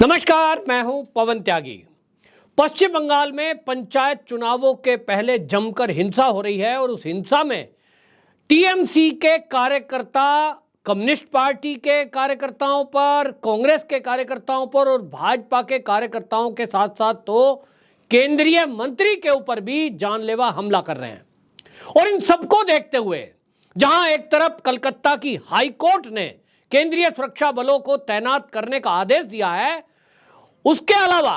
नमस्कार, मैं हूं पवन त्यागी। पश्चिम बंगाल में पंचायत चुनावों के पहले जमकर हिंसा हो रही है और उस हिंसा में टीएमसी के कार्यकर्ता कम्युनिस्ट पार्टी के कार्यकर्ताओं पर, कांग्रेस के कार्यकर्ताओं पर और भाजपा के कार्यकर्ताओं के साथ साथ तो केंद्रीय मंत्री के ऊपर भी जानलेवा हमला कर रहे हैं। और इन सबको देखते हुए जहां एक तरफ कलकत्ता की हाई कोर्ट ने केंद्रीय सुरक्षा बलों को तैनात करने का आदेश दिया है, उसके अलावा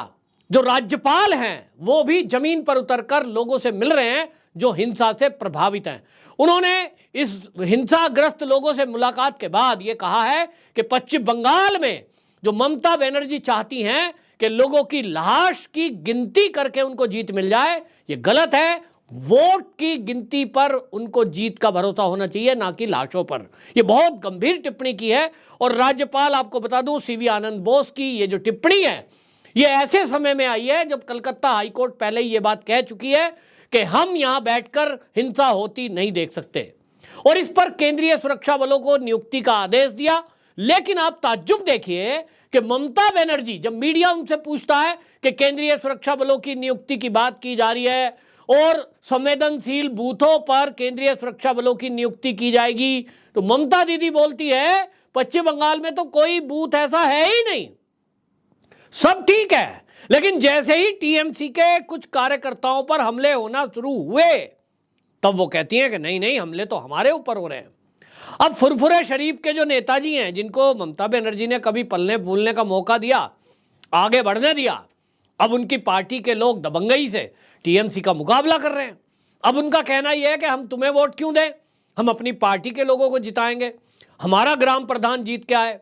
जो राज्यपाल हैं वो भी जमीन पर उतरकर लोगों से मिल रहे हैं जो हिंसा से प्रभावित हैं। उन्होंने इस हिंसाग्रस्त लोगों से मुलाकात के बाद ये कहा है कि पश्चिम बंगाल में जो ममता बनर्जी चाहती हैं कि लोगों की लाश की गिनती करके उनको जीत मिल जाए, ये गलत है। वोट की गिनती पर उनको जीत का भरोसा होना चाहिए, ना कि लाशों पर। ये बहुत गंभीर टिप्पणी की है। और राज्यपाल, आपको बता दूं, सीवी आनंद बोस की ये जो टिप्पणी है ये ऐसे समय में आई है जब कलकत्ता हाईकोर्ट पहले ही ये बात कह चुकी है कि हम यहां बैठकर हिंसा होती नहीं देख सकते। और इस पर केंद्रीय सुरक्षा बलों को नियुक्ति का आदेश दिया। लेकिन आप ताज्जुब देखिए कि ममता बनर्जी, जब मीडिया उनसे पूछता है कि केंद्रीय सुरक्षा बलों की नियुक्ति की बात की जा रही है और संवेदनशील बूथों पर केंद्रीय सुरक्षा बलों की नियुक्ति की जाएगी, तो ममता दीदी बोलती है पश्चिम बंगाल में तो कोई बूथ ऐसा है ही नहीं, सब ठीक है। लेकिन जैसे ही टीएमसी के कुछ कार्यकर्ताओं पर हमले होना शुरू हुए तब वो कहती हैं कि नहीं नहीं, हमले तो हमारे ऊपर हो रहे हैं। अब फुरफुरे शरीफ के जो नेताजी हैं, जिनको ममता बनर्जी ने कभी पलने फूलने का मौका दिया, आगे बढ़ने दिया, अब उनकी पार्टी के लोग दबंगई से टीएमसी का मुकाबला कर रहे हैं। अब उनका कहना यह है कि हम तुम्हें वोट क्यों दें, हम अपनी पार्टी के लोगों को जिताएंगे, हमारा ग्राम प्रधान जीत के आए।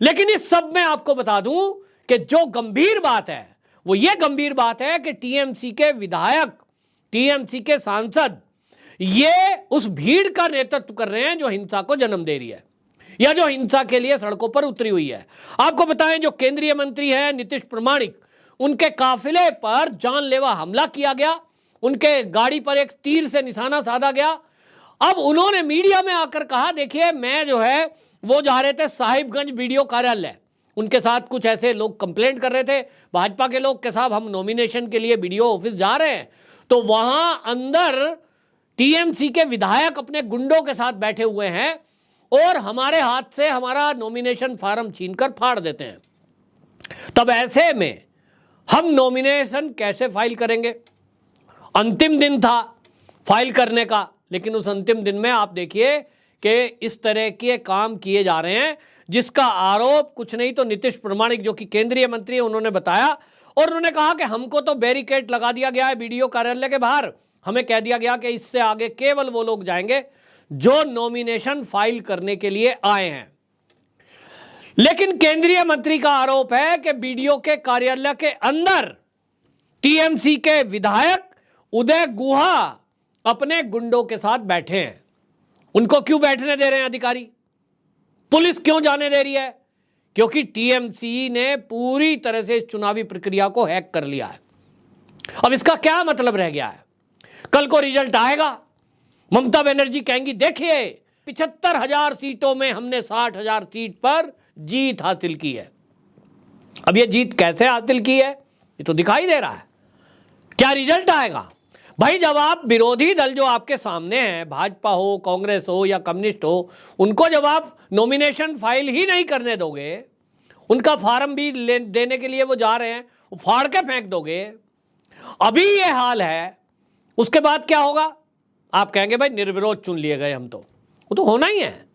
लेकिन इस सब में आपको बता दूं कि जो गंभीर बात है वो ये गंभीर बात है कि टीएमसी के विधायक, टीएमसी के सांसद ये उस भीड़ का नेतृत्व कर रहे हैं जो हिंसा को जन्म दे रही है या जो हिंसा के लिए सड़कों पर उतरी हुई है। आपको बताएं, जो केंद्रीय मंत्री है नीतीश प्रमाणिक, उनके काफिले पर जानलेवा हमला किया गया, उनके गाड़ी पर एक तीर से निशाना साधा गया। अब उन्होंने मीडिया में आकर कहा, देखिए मैं जो है वो जा रहे थे साहिबगंज बीडीओ कार्यालय, उनके साथ कुछ ऐसे लोग कंप्लेंट कर रहे थे भाजपा के लोग के साथ, हम नॉमिनेशन के लिए बीडीओ ऑफिस जा रहे हैं, तो वहां अंदर टीएमसी के विधायक अपने गुंडों के साथ बैठे हुए हैं और हमारे हाथ से हमारा नॉमिनेशन फॉर्म छीनकर फाड़ देते हैं। तब ऐसे में हम नॉमिनेशन कैसे फाइल करेंगे? अंतिम दिन था फाइल करने का, लेकिन उस अंतिम दिन में आप देखिए कि इस तरह के काम किए जा रहे हैं जिसका आरोप कुछ नहीं तो नीतीश प्रमाणिक, जो कि केंद्रीय मंत्री है, उन्होंने बताया। और उन्होंने कहा कि हमको तो बैरिकेड लगा दिया गया है बीडीओ कार्यालय के बाहर, हमें कह दिया गया कि इससे आगे केवल वो लोग जाएंगे जो नॉमिनेशन फाइल करने के लिए आए हैं। लेकिन केंद्रीय मंत्री का आरोप है कि बीडीओ के कार्यालय के अंदर टीएमसी के विधायक उदय गुहा अपने गुंडों के साथ बैठे हैं। उनको क्यों बैठने दे रहे हैं अधिकारी? पुलिस क्यों जाने दे रही है? क्योंकि टीएमसी ने पूरी तरह से इस चुनावी प्रक्रिया को हैक कर लिया है। अब इसका क्या मतलब रह गया है? कल को रिजल्ट आएगा, ममता बनर्जी कहेंगी देखिए 75,000 सीटों में हमने 60,000 सीट पर जीत हासिल की है। अब ये जीत कैसे हासिल की है ये तो दिखाई दे रहा है। क्या रिजल्ट आएगा? भाई, जब आप विरोधी दल जो आपके सामने हैं, भाजपा हो, कांग्रेस हो या कम्युनिस्ट हो, उनको जब आप नॉमिनेशन फाइल ही नहीं करने दोगे, उनका फॉर्म भी देने के लिए वो जा रहे हैं, वो फाड़ के फेंक दोगे, अभी ये हाल है, उसके बाद क्या होगा? आप कहेंगे भाई निर्विरोध चुन लिए गए हम, तो वो तो होना ही है।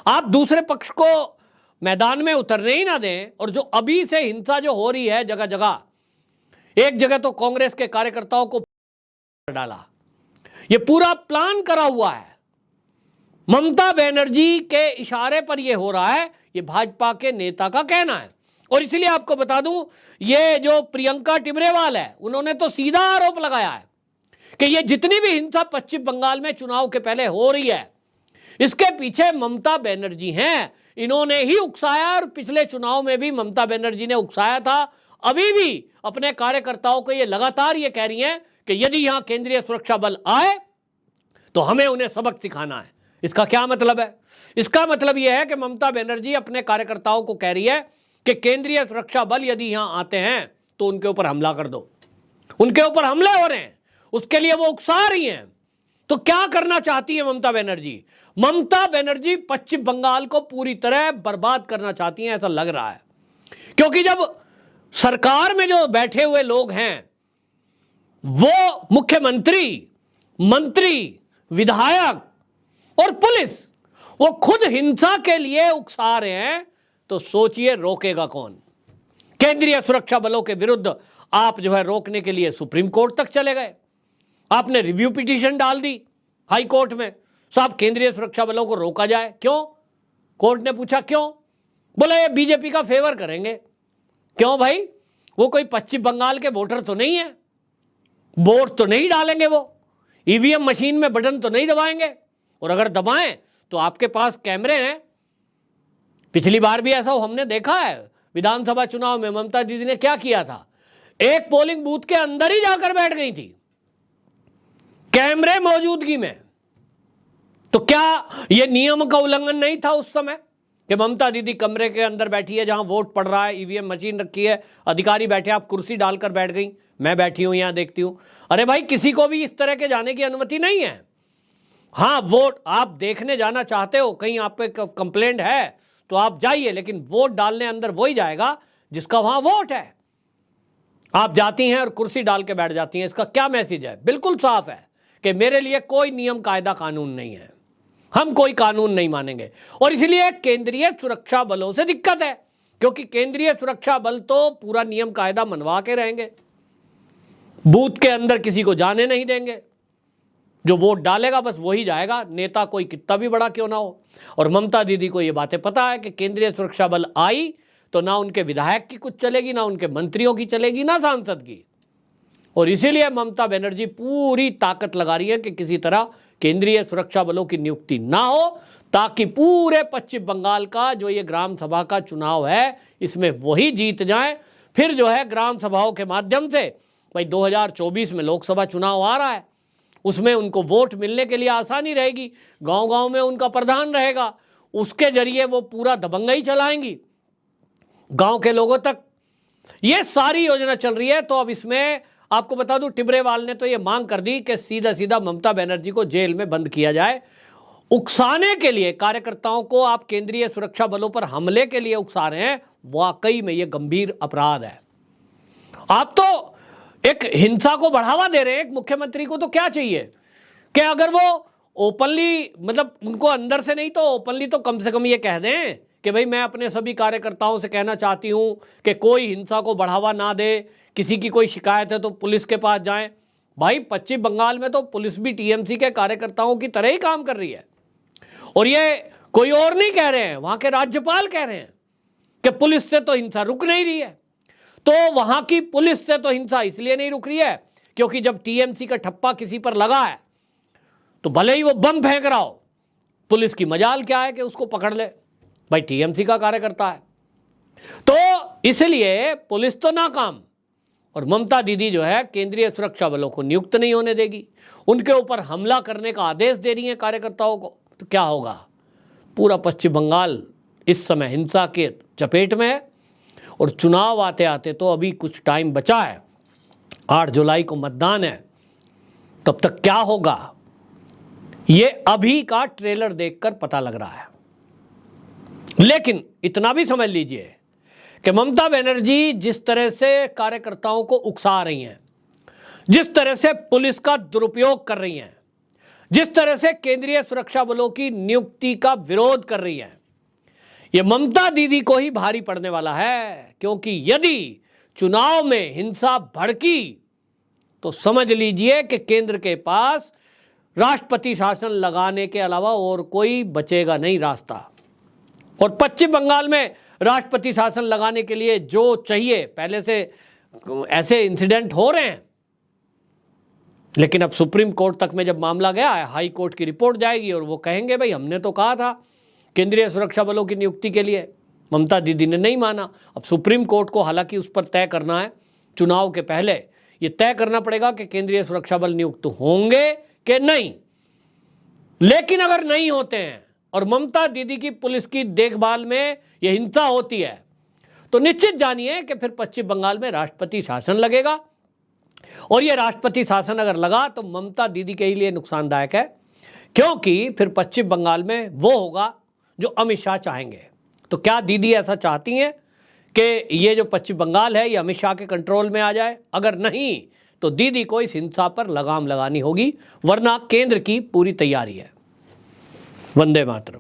आप दूसरे पक्ष को मैदान में उतरने ही ना दें। और जो अभी से हिंसा जो हो रही है जगह जगह, एक जगह तो कांग्रेस के कार्यकर्ताओं को डाला, ये पूरा प्लान करा हुआ है, ममता बनर्जी के इशारे पर ये हो रहा है, ये भाजपा के नेता का कहना है। और इसलिए आपको बता दूं, ये जो प्रियंका टिबरेवाल है, उन्होंने तो सीधा आरोप लगाया है कि ये जितनी भी हिंसा पश्चिम बंगाल में चुनाव के पहले हो रही है, इसके पीछे ममता बनर्जी हैं, इन्होंने ही उकसाया। और पिछले चुनाव में भी ममता बनर्जी ने उकसाया था। अभी भी अपने कार्यकर्ताओं को ये लगातार ये कह रही हैं कि यदि यहां केंद्रीय सुरक्षा बल आए तो हमें उन्हें सबक सिखाना है। इसका क्या मतलब है? इसका मतलब यह है कि ममता बनर्जी अपने कार्यकर्ताओं को कह रही है कि केंद्रीय सुरक्षा बल यदि यहां आते हैं तो उनके ऊपर हमला कर दो। उनके ऊपर हमले हो रहे हैं, उसके लिए वो उकसा रही हैं। तो क्या करना चाहती है ममता बनर्जी? ममता बनर्जी पश्चिम बंगाल को पूरी तरह बर्बाद करना चाहती हैं, ऐसा लग रहा है। क्योंकि जब सरकार में जो बैठे हुए लोग हैं, वो मुख्यमंत्री, मंत्री, विधायक और पुलिस, वो खुद हिंसा के लिए उकसा रहे हैं, तो सोचिए रोकेगा कौन? केंद्रीय सुरक्षा बलों के विरुद्ध आप जो है रोकने के लिए सुप्रीम कोर्ट तक चले गए, आपने रिव्यू पिटीशन डाल दी हाई कोर्ट में, साहब केंद्रीय सुरक्षा बलों को रोका जाए। क्यों? कोर्ट ने पूछा क्यों? बोला ये बीजेपी का फेवर करेंगे। क्यों भाई? वो कोई पश्चिम बंगाल के वोटर तो नहीं है, वोट तो नहीं डालेंगे, वो ईवीएम मशीन में बटन तो नहीं दबाएंगे, और अगर दबाएं तो आपके पास कैमरे हैं। पिछली बार भी ऐसा हमने देखा है, विधानसभा चुनाव में ममता दीदी ने क्या किया था, एक पोलिंग बूथ के अंदर ही जाकर बैठ गई थी कैमरे मौजूदगी में। तो क्या यह नियम का उल्लंघन नहीं था उस समय कि ममता दीदी कमरे के अंदर बैठी है, जहां वोट पड़ रहा है, ईवीएम मशीन रखी है, अधिकारी बैठे, आप कुर्सी डालकर बैठ गई, मैं बैठी हूं यहां देखती हूं। अरे भाई, किसी को भी इस तरह के जाने की अनुमति नहीं है। हां, वोट आप देखने जाना चाहते हो, कहीं आप पे कंप्लेंट है तो आप जाइए, लेकिन वोट डालने अंदर वही जाएगा जिसका वहां वोट है। आप जाती हैं और कुर्सी डाल के बैठ जाती हैं, इसका क्या मैसेज है? बिल्कुल साफ है कि मेरे लिए कोई नियम कायदा कानून नहीं है, हम कोई कानून नहीं मानेंगे। और इसलिए केंद्रीय सुरक्षा बलों से दिक्कत है, क्योंकि केंद्रीय सुरक्षा बल तो पूरा नियम कायदा मनवा के रहेंगे, बूथ के अंदर किसी को जाने नहीं देंगे, जो वोट डालेगा बस वही जाएगा, नेता कोई कितना भी बड़ा क्यों ना हो। और ममता दीदी को ये बातें पता है कि केंद्रीय सुरक्षा बल आई तो ना उनके विधायक की कुछ चलेगी, ना उनके मंत्रियों की चलेगी, ना सांसद की। और इसीलिए ममता बनर्जी पूरी ताकत लगा रही है कि किसी तरह केंद्रीय सुरक्षा बलों की नियुक्ति ना हो, ताकि पूरे पश्चिम बंगाल का जो ये ग्राम सभा का चुनाव है, इसमें वही जीत जाए। फिर जो है ग्राम सभाओं के माध्यम से, भाई 2024 में लोकसभा चुनाव आ रहा है, उसमें उनको वोट मिलने के लिए आसानी रहेगी, गांव-गांव में उनका प्रधान रहेगा, उसके जरिए वो पूरा दबंगई चलाएंगी गांव के लोगों तक। ये सारी योजना चल रही है। तो अब इसमें आपको बता दूं, टिबरेवाल ने तो ये मांग कर दी कि सीधा सीधा ममता बनर्जी को जेल में बंद किया जाए। उकसाने के लिए कार्यकर्ताओं को आप केंद्रीय सुरक्षा बलों पर हमले के लिए उकसा रहे हैं, वाकई में ये गंभीर अपराध है। आप तो एक हिंसा को बढ़ावा दे रहे हैं। एक मुख्यमंत्री को तो क्या चाहिए कि अगर वो ओपनली, मतलब उनको अंदर से नहीं तो ओपनली तो कम से कम ये कह दें कि भाई मैं अपने सभी कार्यकर्ताओं से कहना चाहती हूं कि कोई हिंसा को बढ़ावा ना दे, किसी की कोई शिकायत है तो पुलिस के पास जाएं। भाई पश्चिम बंगाल में तो पुलिस भी टीएमसी के कार्यकर्ताओं की तरह ही काम कर रही है, और ये कोई और नहीं कह रहे हैं, वहां के राज्यपाल कह रहे हैं कि पुलिस से तो हिंसा रुक नहीं रही है। तो वहां की पुलिस से तो हिंसा इसलिए नहीं रुक रही है क्योंकि जब टीएमसी का ठप्पा किसी पर लगा है तो भले ही वो बम फेंक रहा हो, पुलिस की मजाल क्या है कि उसको पकड़ ले, भाई टीएमसी का कार्यकर्ता है। तो इसलिए पुलिस तो नाकाम, और ममता दीदी जो है केंद्रीय सुरक्षा बलों को नियुक्त नहीं होने देगी, उनके ऊपर हमला करने का आदेश दे रही है कार्यकर्ताओं को। तो क्या होगा? पूरा पश्चिम बंगाल इस समय हिंसा के चपेट में है, और चुनाव आते आते तो अभी कुछ टाइम बचा है, 8 जुलाई को मतदान है, तब तक क्या होगा ये अभी का ट्रेलर देखकर पता लग रहा है। लेकिन इतना भी समझ लीजिए कि ममता बनर्जी जिस तरह से कार्यकर्ताओं को उकसा रही हैं, जिस तरह से पुलिस का दुरुपयोग कर रही हैं, जिस तरह से केंद्रीय सुरक्षा बलों की नियुक्ति का विरोध कर रही हैं, ये ममता दीदी को ही भारी पड़ने वाला है। क्योंकि यदि चुनाव में हिंसा भड़की तो समझ लीजिए कि केंद्र के पास राष्ट्रपति शासन लगाने के अलावा और कोई बचेगा नहीं रास्ता। और पश्चिम बंगाल में राष्ट्रपति शासन लगाने के लिए जो चाहिए, पहले से ऐसे इंसिडेंट हो रहे हैं, लेकिन अब सुप्रीम कोर्ट तक में जब मामला गया है, हाई कोर्ट की रिपोर्ट जाएगी और वो कहेंगे भाई हमने तो कहा था केंद्रीय सुरक्षा बलों की नियुक्ति के लिए, ममता दीदी ने नहीं माना। अब सुप्रीम कोर्ट को हालांकि उस पर तय करना है, चुनाव के पहले ये तय करना पड़ेगा कि केंद्रीय सुरक्षा बल नियुक्त होंगे कि नहीं। लेकिन अगर नहीं होते हैं और ममता दीदी की पुलिस की देखभाल में यह हिंसा होती है, तो निश्चित जानिए कि फिर पश्चिम बंगाल में राष्ट्रपति शासन लगेगा, और ये राष्ट्रपति शासन अगर लगा तो ममता दीदी के ही लिए नुकसानदायक है, क्योंकि फिर पश्चिम बंगाल में वो होगा जो अमित शाह चाहेंगे। तो क्या दीदी ऐसा चाहती हैं कि ये जो पश्चिम बंगाल है ये अमित शाह के कंट्रोल में आ जाए? अगर नहीं तो दीदी को इस हिंसा पर लगाम लगानी होगी, वरना केंद्र की पूरी तैयारी है। वंदे मातरम।